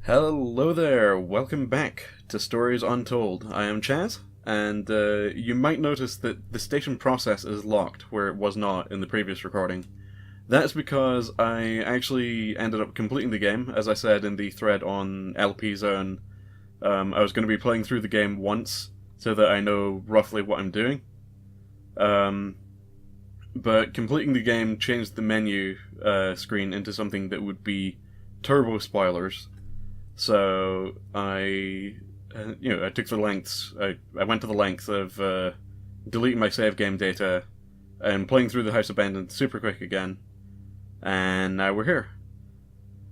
Hello there, welcome back to Stories Untold. I am Chaz, and you might notice that the station process is locked where it was not in the previous recording. That's because I actually ended up completing the game, as I said in the thread on LP Zone. I was going to be playing through the game once, so that I know roughly what I'm doing. But completing the game changed the menu screen into something that would be turbo spoilers. So I took the lengths. I went to the length of deleting my save game data and playing through the House Abandoned super quick again, and now we're here.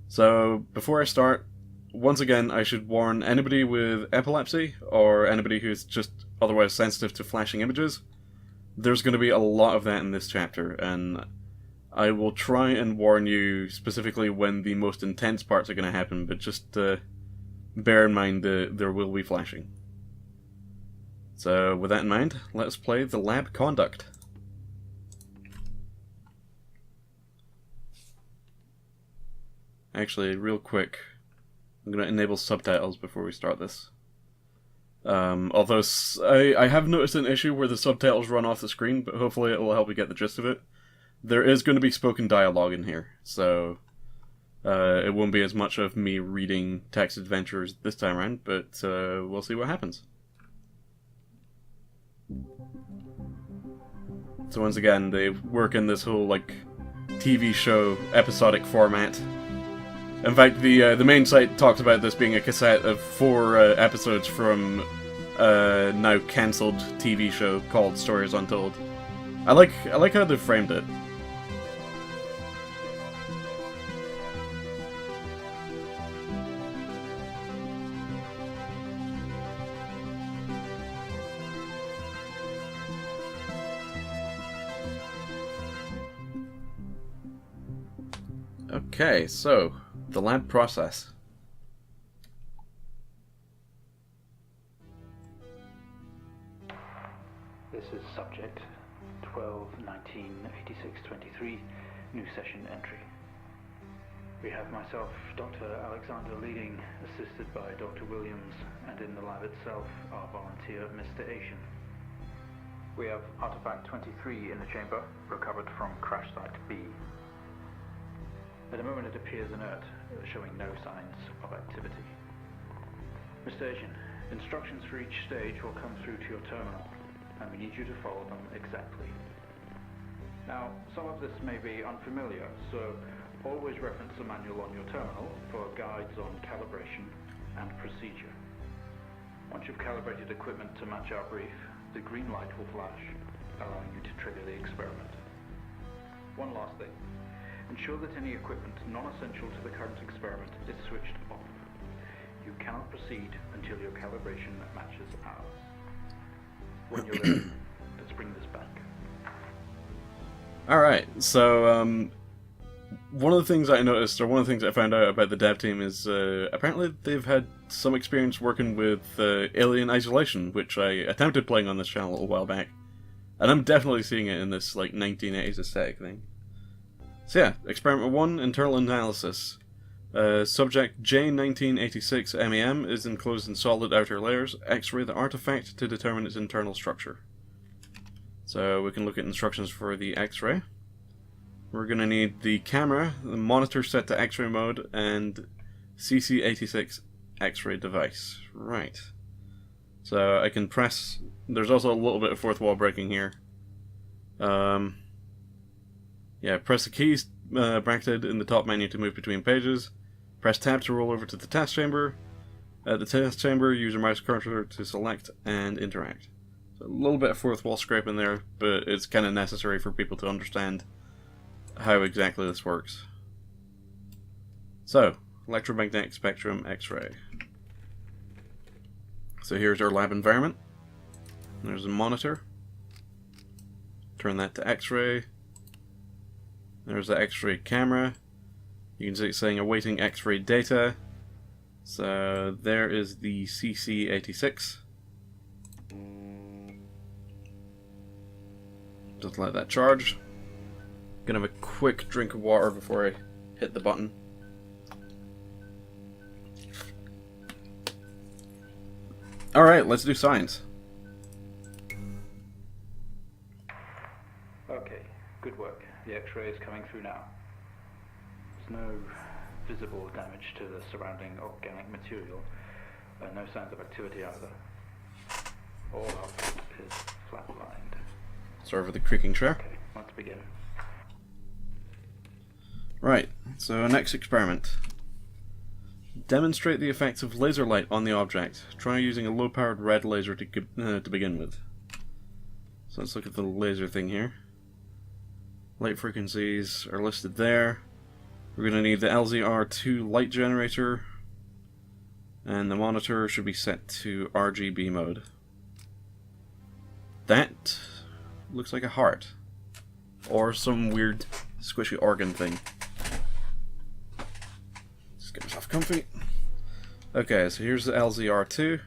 So before I start, once again, I should warn anybody with epilepsy or anybody who's just otherwise sensitive to flashing images. There's going to be a lot of that in this chapter, and I will try and warn you specifically when the most intense parts are going to happen, but just bear in mind that there will be flashing. So with that in mind, let's play the lab conduct. Actually, real quick, I'm going to enable subtitles before we start this. Although I have noticed an issue where the subtitles run off the screen, but hopefully it will help you get the gist of it. There is going to be spoken dialogue in here, so it won't be as much of me reading text adventures this time around, but we'll see what happens. So once again, they work in this whole TV show episodic format. In fact, the main site talks about this being a cassette of 4 episodes from a now cancelled TV show called Stories Untold. I like how they've framed it. Okay, so, the lab process. This is subject 12-19-86-23, new session entry. We have myself, Dr. Alexander leading, assisted by Dr. Williams, and in the lab itself, our volunteer, Mr. Asian. We have artifact 23 in the chamber, recovered from crash site B. At the moment it appears inert, showing no signs of activity. Mr. Asian, instructions for each stage will come through to your terminal, and we need you to follow them exactly. Now, some of this may be unfamiliar, so always reference the manual on your terminal for guides on calibration and procedure. Once you've calibrated equipment to match our brief, the green light will flash, allowing you to trigger the experiment. One last thing. Ensure that any equipment non-essential to the current experiment is switched off. You cannot proceed until your calibration matches ours. When you're ready, let's bring this back. Alright, so one of the things I noticed, or one of the things I found out about the dev team is apparently they've had some experience working with Alien Isolation, which I attempted playing on this channel a little while back. And I'm definitely seeing it in this 1980s aesthetic thing. So yeah, Experiment 1, Internal Analysis. Subject J1986 MEM is enclosed in solid outer layers. X-ray the artifact to determine its internal structure. So we can look at instructions for the X-ray. We're going to need the camera, the monitor set to X-ray mode, and CC86 X-ray device. Right. So I can press... There's also a little bit of fourth wall breaking here. Yeah, press the keys bracketed in the top menu to move between pages. Press tab to roll over to the test chamber. At the test chamber, use your mouse cursor to select and interact. So a little bit of fourth wall scraping there, but it's kind of necessary for people to understand how exactly this works. So, electromagnetic spectrum X-ray. So here's our lab environment. There's a monitor. Turn that to X-ray. There's the X-ray camera. You can see it's saying awaiting X-ray data. So there is the CC86. Just let that charge. Gonna have a quick drink of water before I hit the button. Alright, let's do science. Okay, good work. The X-ray is coming through now. There's no visible damage to the surrounding organic material. No signs of activity either. All output is flatlined. Sorry for the creaking chair. Okay, let's begin. Right, so next experiment. Demonstrate the effects of laser light on the object. Try using a low-powered red laser to begin with. So let's look at the laser thing here. Light frequencies are listed there. We're going to need the LZR2 light generator, and the monitor should be set to RGB mode. That looks like a heart, or some weird squishy organ thing. Just get myself comfy. Okay, so here's the LZR2,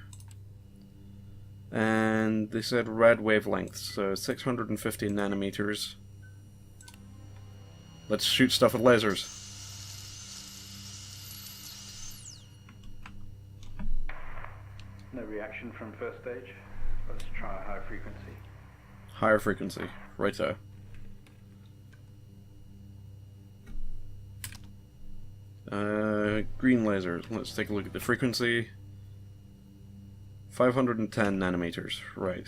and they said red wavelength, so 650 nanometers. Let's shoot stuff with lasers. No reaction from first stage. Let's try a high frequency. Higher frequency, righto. Green laser. Let's take a look at the frequency. 510 nanometers, right.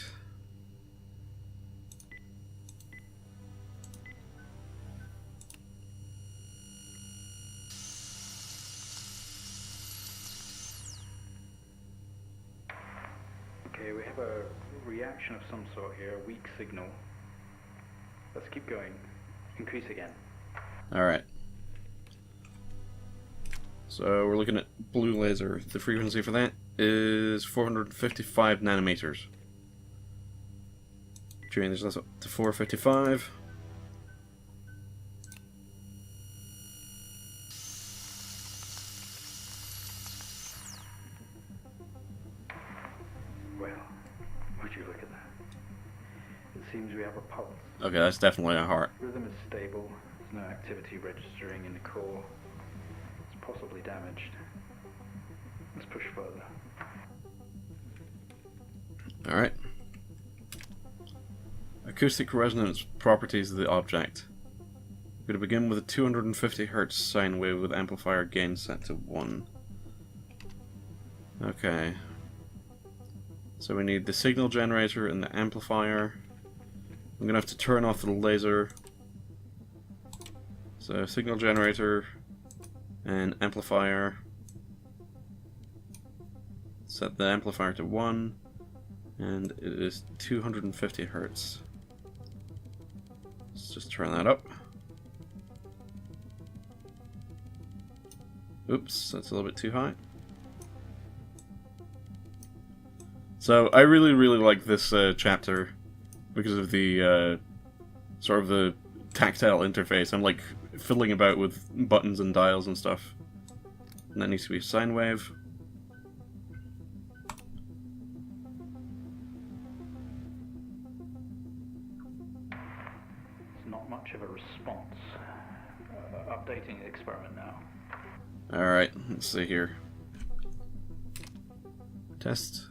Okay, we have a reaction of some sort here, a weak signal. Let's keep going. Increase again. Alright. So we're looking at blue laser. The frequency for that is 455 nanometers. Change this up to 455. Well, would you look at that? It seems we have a pulse. Okay, that's definitely a heart. Rhythm is stable. There's no activity registering in the core. It's possibly damaged. Let's push further. Alright. Acoustic resonance properties of the object. We're going to begin with a 250 Hz sine wave with amplifier gain set to 1. Okay. So we need the signal generator and the amplifier. I'm going to have to turn off the laser. So signal generator and amplifier. Set the amplifier to 1. And it is 250 Hz. Let's just turn that up. Oops, that's a little bit too high. So I really like this chapter because of the sort of the tactile interface. I'm like fiddling about with buttons and dials and stuff. And that needs to be a sine wave. Not much of a response. Updating the experiment now. Alright, let's see here. Test.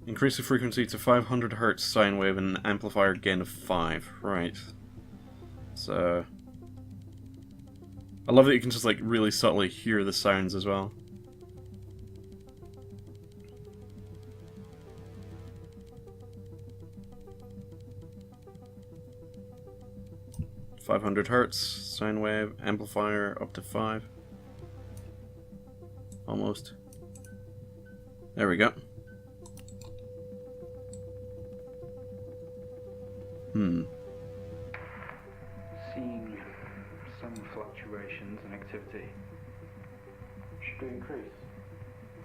Increase the frequency to 500 Hz sine wave and an amplifier gain of 5. Right. So... I love that you can just like really subtly hear the sounds as well. $500 Hz sine wave, amplifier up to 5. Almost. There we go. Seeing some fluctuations in activity. Should we increase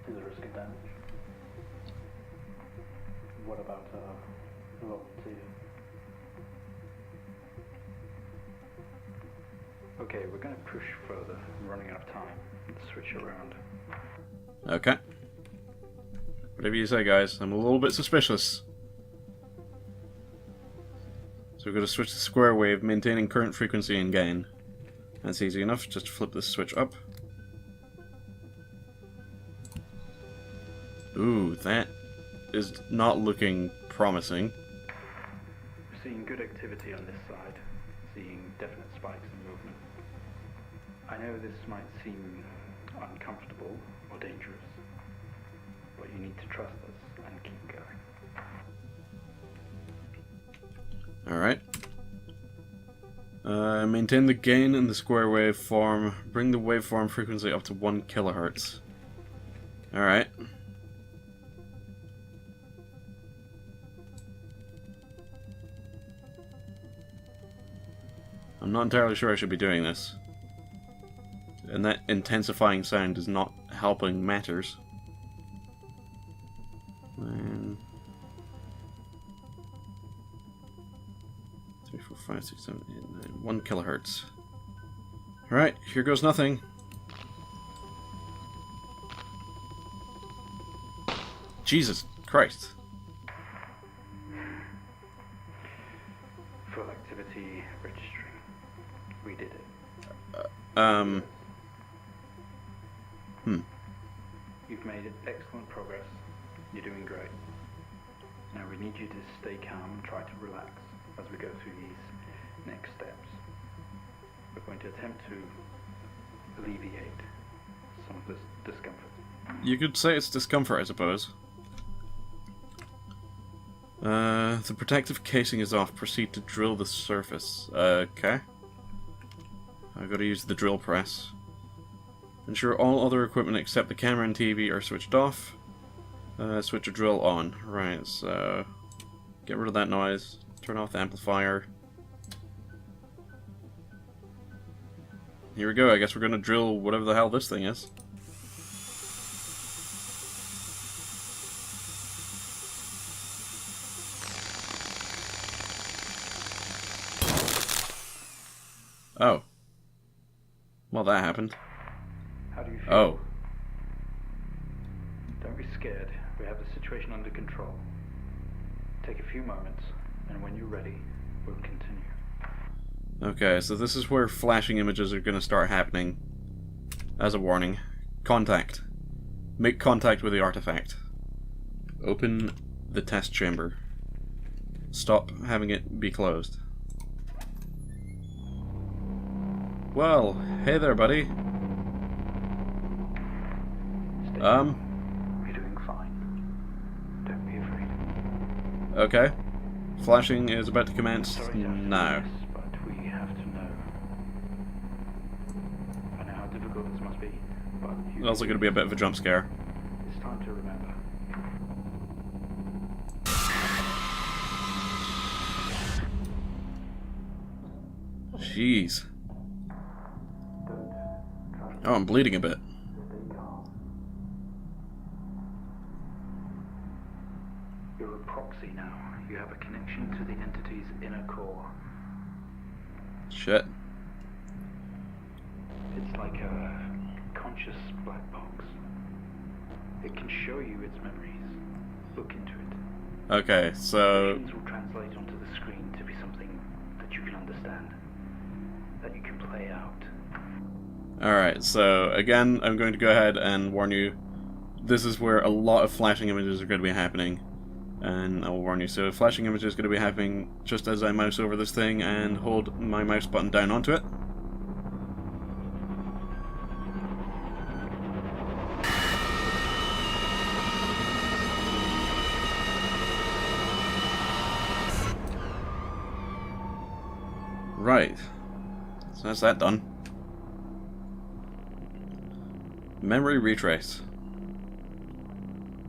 to the risk of damage? What about low to... Okay, we're going to push further. I'm running out of time. Let's switch around. Okay. Whatever you say, guys. I'm a little bit suspicious. So we're going to switch to square wave, maintaining current frequency and gain. That's easy enough. Just flip this switch up. Ooh, that is not looking promising. We're seeing good activity on this side, seeing definite spikes in movement. I know this might seem uncomfortable or dangerous, but you need to trust us and keep going. Alright. Maintain the gain in the square waveform. Bring the waveform frequency up to 1 kilohertz. Alright. I'm not entirely sure I should be doing this. And that intensifying sound is not helping matters. And 3, 4, 5, 6, 7, 8, 9, 1 kilohertz. Alright, here goes nothing. Jesus Christ. Full activity registering. We did it. You've made excellent progress. You're doing great. Now we need you to stay calm and try to relax as we go through these next steps. We're going to attempt to alleviate some of this discomfort. You could say it's discomfort, I suppose. The protective casing is off. Proceed to drill the surface. Okay. I've got to use the drill press. Ensure all other equipment except the camera and TV are switched off. Switch a drill on. Right, so... get rid of that noise. Turn off the amplifier. Here we go, I guess we're gonna drill whatever the hell this thing is. Oh. Well, that happened. How do you feel? Oh. Don't be scared. We have the situation under control. Take a few moments, and when you're ready, we'll continue. Okay, so this is where flashing images are going to start happening. As a warning. Contact. Make contact with the artifact. Open the test chamber. Stop having it be closed. Well, hey there, buddy. Stay calm. You're doing fine. Don't be afraid. Okay. Flashing is about to commence Sorry to have to now. do this, but we have to know. I know how difficult this must be, but It's also going to be a bit of a jump scare. it's time to remember. Jeez. Don't try to Oh, I'm bleeding a bit. stay calm. You're a proxy now. You have a connection to the entity's inner core. Shit. It's like a conscious black box. It can show you its memories. Look into it. Okay, so... Machines will translate onto the screen to be something that you can understand, that you can play out. Alright, so again, I'm going to go ahead and warn you. This is where a lot of flashing images are going to be happening. And I'll warn you, so flashing image is going to be happening just as I mouse over this thing and hold my mouse button down onto it. Right. So that's that done. Memory retrace.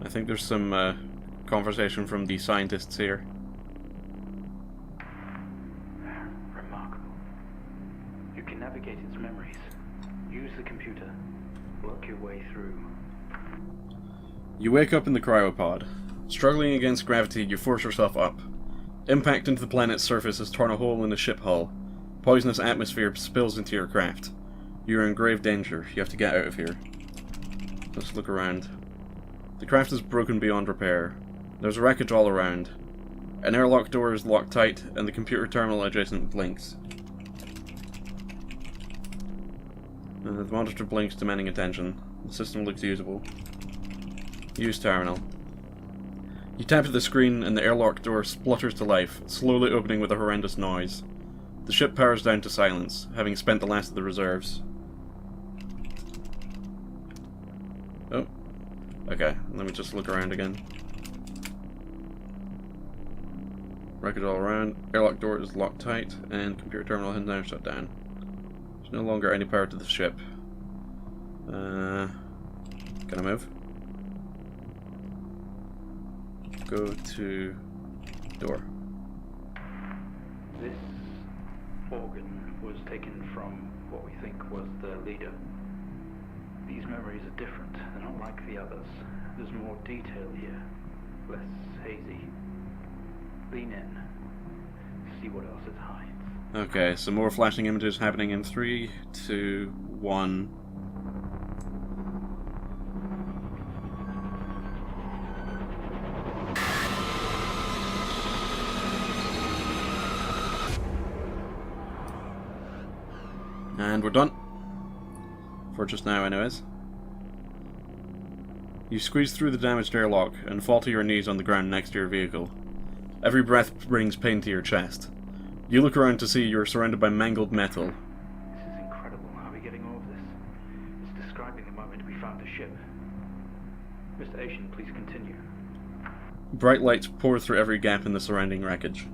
I think there's some conversation from the scientists here. Remarkable. You can navigate its memories. Use the computer. Work your way through. You wake up in the cryopod. Struggling against gravity, you force yourself up. Impact into the planet's surface has torn a hole in the ship hull. Poisonous atmosphere spills into your craft. You are in grave danger. You have to get out of here. Let's look around. The craft is broken beyond repair. There's wreckage all around. An airlock door is locked tight, and the computer terminal adjacent blinks. The monitor blinks, demanding attention. The system looks usable. Use terminal. You tap at the screen and the airlock door splutters to life, slowly opening with a horrendous noise. The ship powers down to silence, having spent the last of the reserves. Oh. Okay, let me just look around again. Wreckage all around, airlock door is locked tight, and computer terminal has now shut down. There's no longer any power to the ship. Can I move? Go to door. This organ was taken from what we think was the leader. These memories are different. They're not like the others. There's more detail here. Less hazy. Lean in. See what else it hides. Okay, so more flashing images happening in 3, 2, 1. And we're done. For just now, anyways. You squeeze through the damaged airlock and fall to your knees on the ground next to your vehicle. Every breath brings pain to your chest. You look around to see you're surrounded by mangled metal. This is incredible. How are we getting all of this? It's describing the moment we found the ship. Mr. Asian, please continue. Bright lights pour through every gap in the surrounding wreckage.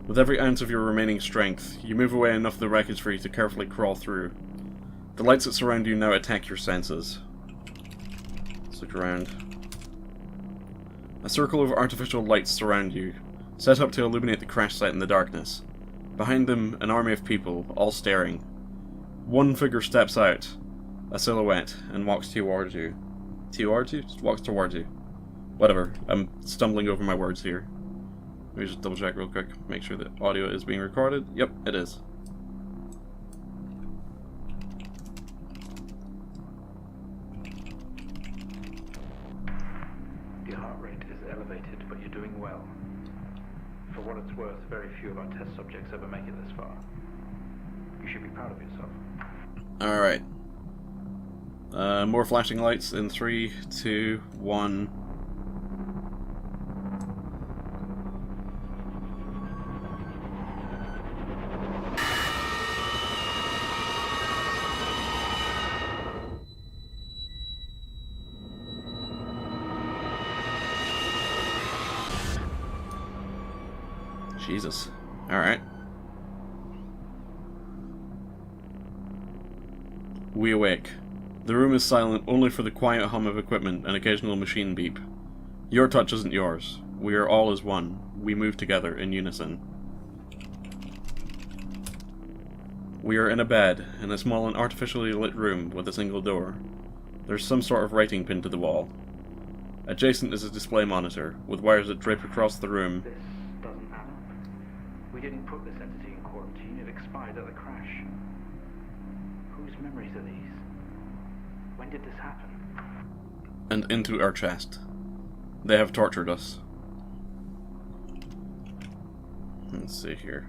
With every ounce of your remaining strength, you move away enough of the wreckage for you to carefully crawl through. The lights that surround you now attack your senses. Let's look around. A circle of artificial lights surround you, set up to illuminate the crash site in the darkness. Behind them, an army of people, all staring. One figure steps out, a silhouette, and walks towards you. Towards you? Just walks towards you. Whatever, I'm stumbling over my words here. Let me just double check real quick, make sure that audio is being recorded. Yep, it is. Your heart rate is elevated, but you're doing well. For what it's worth, very few of our test subjects ever make it this far. You should be proud of yourself. Alright. More flashing lights in 3, 2, 1. Jesus. Alright. We awake. The room is silent only for the quiet hum of equipment and occasional machine beep. Your touch isn't yours. We are all as one. We move together in unison. We are in a bed, in a small and artificially lit room with a single door. There's some sort of writing pinned to the wall. Adjacent is a display monitor, with wires that drape across the room. This doesn't add up. We didn't put this entity in quarantine. It expired at the crash. Whose memories are these? When did this happen? And into our chest. They have tortured us. Let's see here.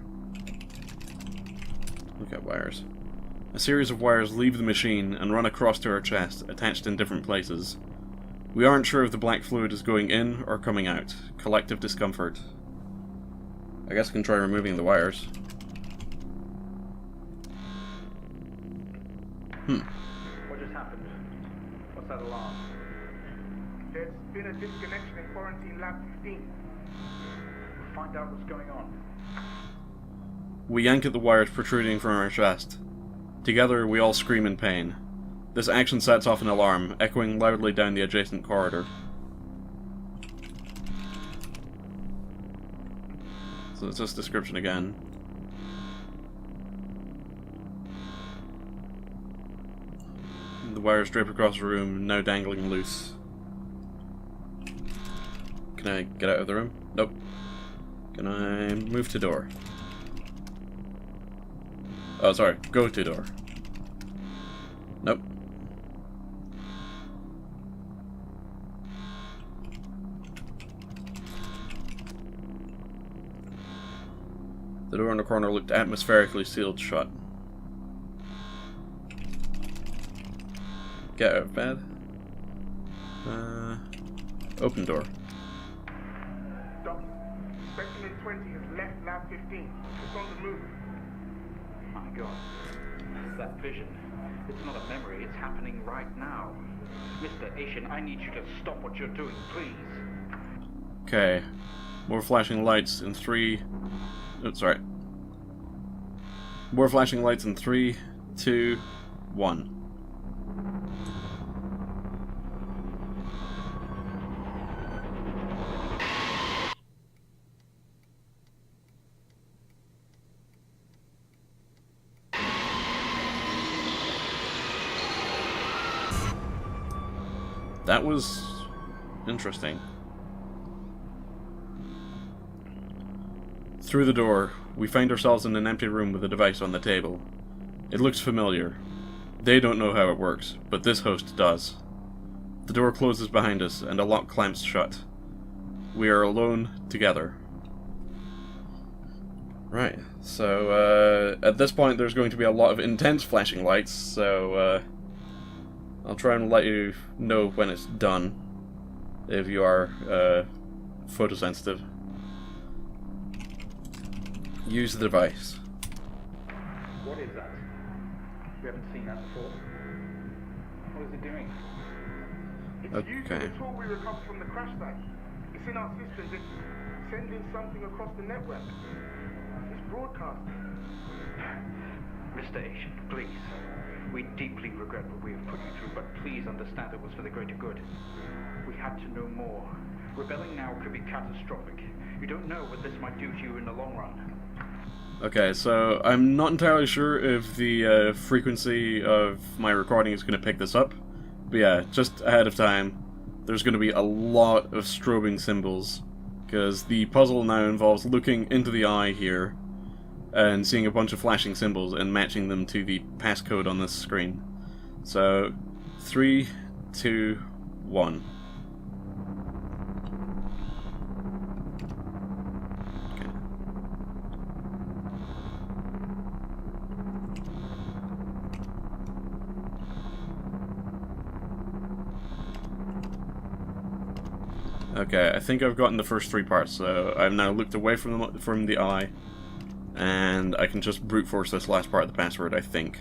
Look at wires. A series of wires leave the machine and run across to our chest, attached in different places. We aren't sure if the black fluid is going in or coming out. Collective discomfort. I guess I can try removing the wires. What just happened? What's that alarm? There's been a disconnection in quarantine lab 15. We'll find out what's going on. We yank at the wires protruding from our chest. Together, we all scream in pain. This action sets off an alarm, echoing loudly down the adjacent corridor. So it's this description again. The wires drape across the room, now dangling loose. Can I get out of the room? Nope. Can I move to door? Oh, sorry. Go to door. Nope. The door in the corner looked atmospherically sealed shut. Get out of bed. Open door. Doc, specimen 20 has left lab 15. It's on the move. My God. That vision. It's not a memory, it's happening right now. Mr. Asian, I need you to stop what you're doing, please. Okay. More flashing lights in 3... Oh, sorry. More flashing lights in 3, 2, 1. That was interesting. Through the door, we find ourselves in an empty room with a device on the table. It looks familiar. They don't know how it works, but this host does. The door closes behind us, and a lock clamps shut. We are alone together. Right, so at this point there's going to be a lot of intense flashing lights, so I'll try and let you know when it's done, if you are photosensitive. Use the device. What is that? We haven't seen that before. What is it doing? It's using the tool we recovered from the crash site. It's in our systems. It's sending something across the network. It's broadcasting. Mr. Asian, please. We deeply regret what we have put you through, but please understand it was for the greater good. We had to know more. Rebelling now could be catastrophic. You don't know what this might do to you in the long run. Okay, so I'm not entirely sure if the frequency of my recording is going to pick this up. But yeah, just ahead of time, there's going to be a lot of strobing symbols. Because the puzzle now involves looking into the eye here and seeing a bunch of flashing symbols and matching them to the passcode on this screen. So, 3, 2, 1. Okay, I think I've gotten the first 3 parts, so I've now looked away from the eye, and I can just brute force this last part of the password, I think.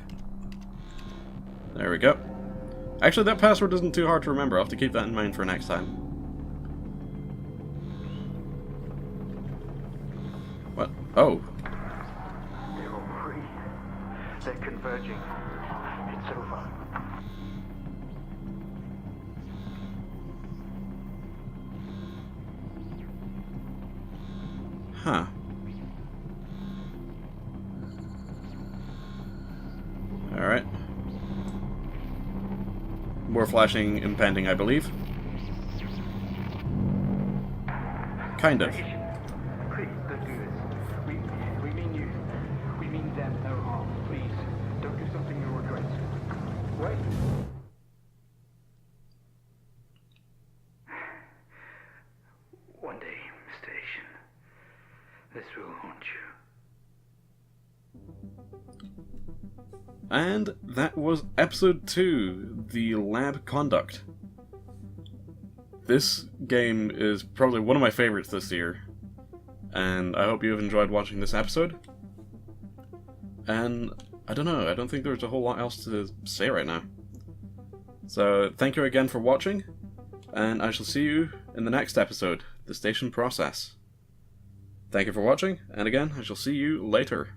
There we go. Actually, that password isn't too hard to remember. I'll have to keep that in mind for next time. What? Oh. They're all free. They're converging. It's over. Huh. Alright. More flashing impending, I believe. Kind of. Please don't do this. We mean you. We mean them no harm. Please don't do something you'll regret. Wait. One day, Mr. Asian, this will haunt you. And that was episode 2, the lab conduct. This game is probably one of my favorites this year, and I hope you have enjoyed watching this episode. And I don't know, I don't think there's a whole lot else to say right now. So thank you again for watching, and I shall see you in the next episode, The Station Process. Thank you for watching, and again, I shall see you later.